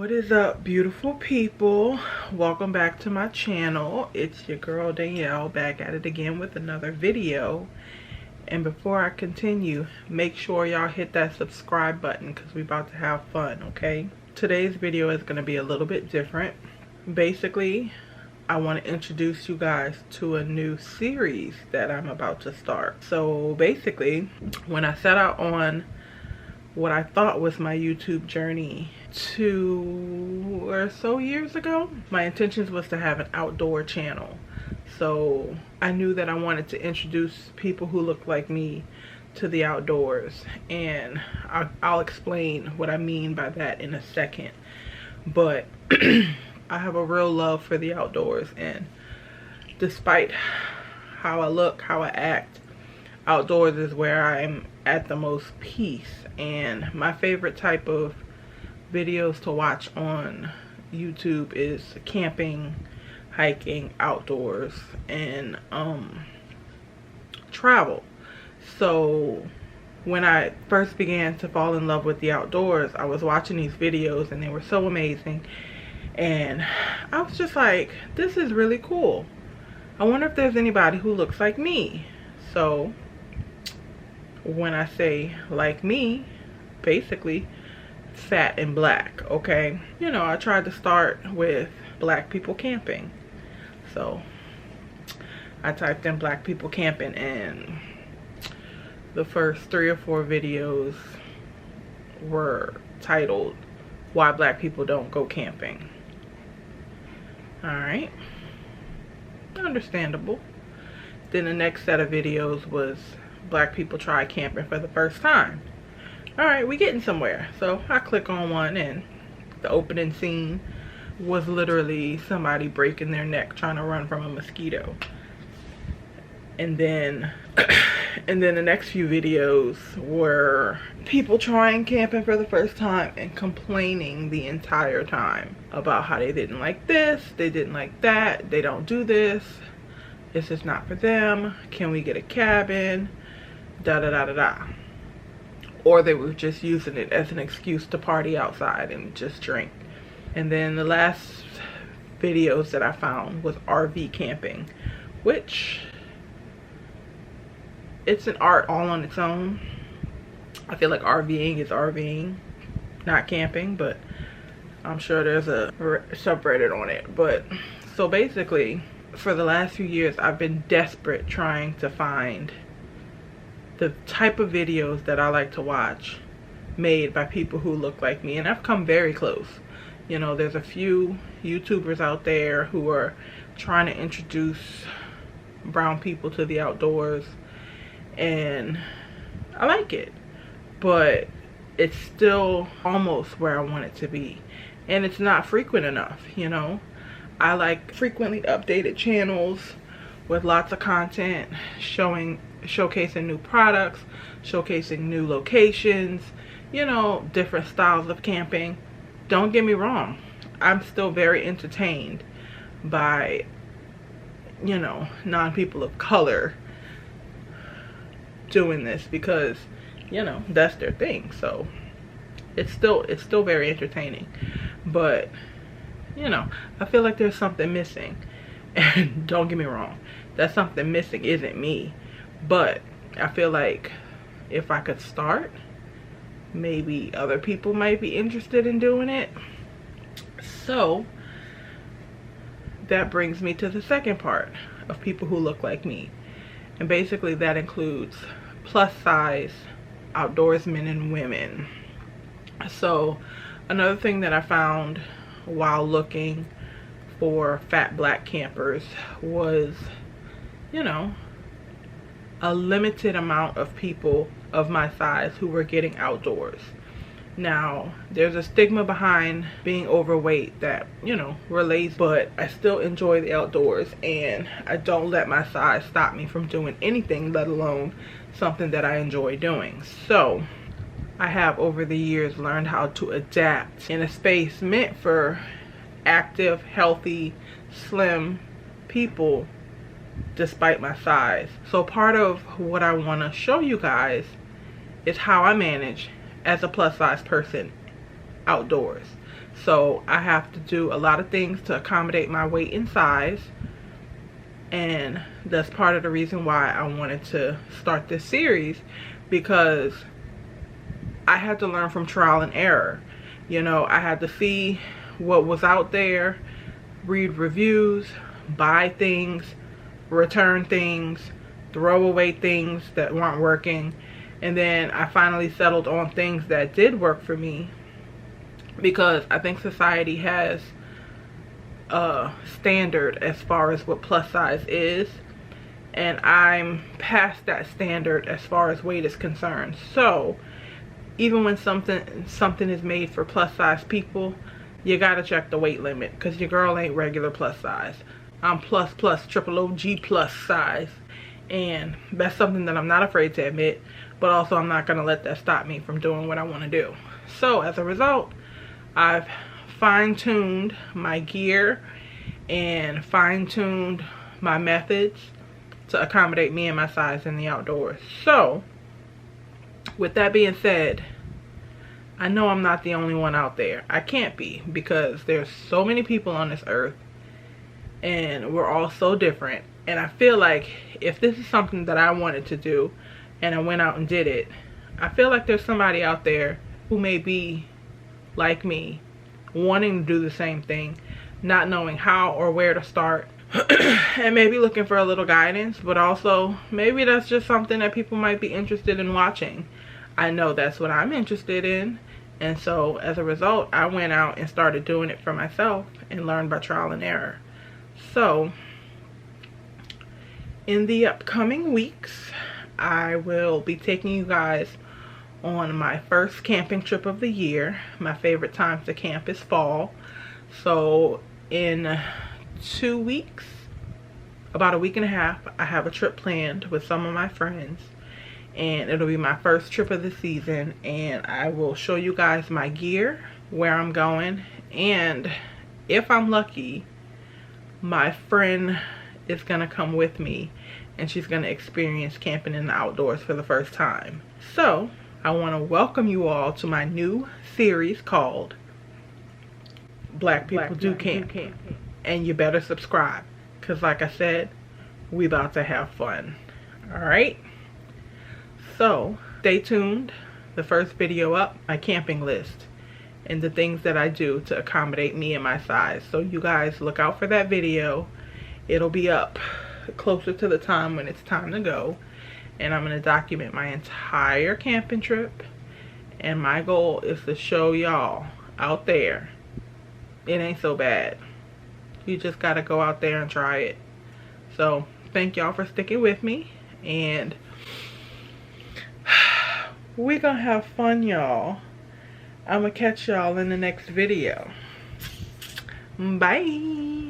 What is up, beautiful people? Welcome back to my channel. It's your girl Danielle back at it again with another video. And before I continue, make sure y'all hit that subscribe button because we're about to have fun, okay? Today's video is going to be a little bit different. Basically, I want to introduce you guys to a new series that I'm about to start. So basically, when I set out on what I thought was my YouTube journey 2 or so years ago, my intentions was to have an outdoor channel. So I knew that I wanted to introduce people who look like me to the outdoors, and I'll explain what I mean by that in a second. But I have a real love for the outdoors, and despite how I look, how I act, outdoors is where I'm at the most peace. And my favorite type of videos to watch on YouTube is camping, hiking, outdoors, and travel. So when I first began to fall in love with the outdoors, I was watching these videos and they were so amazing, and I was just like, this is really cool. I wonder if there's anybody who looks like me. So when I say like me, basically fat and black, okay? You know, I tried to start with black people camping. So I typed in black people camping, and the first 3 or 4 videos were titled "Why Black People Don't Go Camping." Alright, understandable. Then the next set of videos was black people try camping for the first time. Alright, we getting somewhere. So I click on one, and the opening scene was literally somebody breaking their neck trying to run from a mosquito. And then the next few videos were people trying camping for the first time and complaining the entire time about how they didn't like this, they didn't like that, they don't do this, this is not for them, can we get a cabin, da da da da da. Or they were just using it as an excuse to party outside and just drink. And then the last videos that I found was RV camping, which it's an art all on its own. I feel like RVing is RVing, not camping, but I'm sure there's a subreddit on it. But so basically, for the last few years, I've been desperate trying to find the type of videos that I like to watch made by people who look like me, and I've come very close. You know, there's a few YouTubers out there who are trying to introduce brown people to the outdoors, and I like it, but it's still almost where I want it to be, and it's not frequent enough. You know, I like frequently updated channels with lots of content showcasing new products, showcasing new locations, you know, different styles of camping. Don't get me wrong, I'm still very entertained by, you know, non-people of color doing this because, you know, that's their thing. So it's still very entertaining, but you know, I feel like there's something missing. And don't get me wrong, that something missing isn't me, but I feel like if I could start, maybe other people might be interested in doing it. So that brings me to the second part of people who look like me, and basically that includes plus size outdoorsmen and women. So another thing that I found while looking for fat black campers was, you know, a limited amount of people of my size who were getting outdoors. Now, there's a stigma behind being overweight that, you know, we're lazy, but I still enjoy the outdoors, and I don't let my size stop me from doing anything, let alone something that I enjoy doing. So I have over the years learned how to adapt in a space meant for active, healthy, slim people despite my size. So part of what I want to show you guys is how I manage as a plus size person outdoors. So I have to do a lot of things to accommodate my weight and size. And that's part of the reason why I wanted to start this series, because I had to learn from trial and error. You know, I had to see what was out there, read reviews, buy things, return things, throw away things that weren't working. And then I finally settled on things that did work for me, because I think society has a standard as far as what plus size is, and I'm past that standard as far as weight is concerned. So even when something is made for plus size people, you gotta check the weight limit, because your girl ain't regular plus size. I'm plus triple OG plus size, and that's something that I'm not afraid to admit, but also I'm not gonna let that stop me from doing what I want to do. So as a result, I've fine-tuned my gear and fine-tuned my methods to accommodate me and my size in the outdoors. So with that being said, I know I'm not the only one out there. I can't be, because there's so many people on this earth and we're all so different. And I feel like if this is something that I wanted to do and I went out and did it, I feel like there's somebody out there who may be like me, wanting to do the same thing, not knowing how or where to start, and maybe looking for a little guidance, but also maybe that's just something that people might be interested in watching. I know that's what I'm interested in, and so as a result, I went out and started doing it for myself and learned by trial and error. So in the upcoming weeks, I will be taking you guys on my first camping trip of the year. My favorite time to camp is fall. So in 2 weeks, about a week and a half, I have a trip planned with some of my friends, and it'll be my first trip of the season, and I will show you guys my gear, where I'm going, and if I'm lucky, my friend is gonna come with me and she's gonna experience camping in the outdoors for the first time. So I want to welcome you all to my new series called Black People Do Camp. And you better subscribe, because like I said, we about to have fun. Alright? So stay tuned. The first video up, my camping list and the things that I do to accommodate me and my size. So you guys look out for that video. It'll be up closer to the time when it's time to go. And I'm going to document my entire camping trip. And my goal is to show y'all out there, it ain't so bad. You just got to go out there and try it. So thank y'all for sticking with me. And we're going to have fun, y'all. I'm going to catch y'all in the next video. Bye.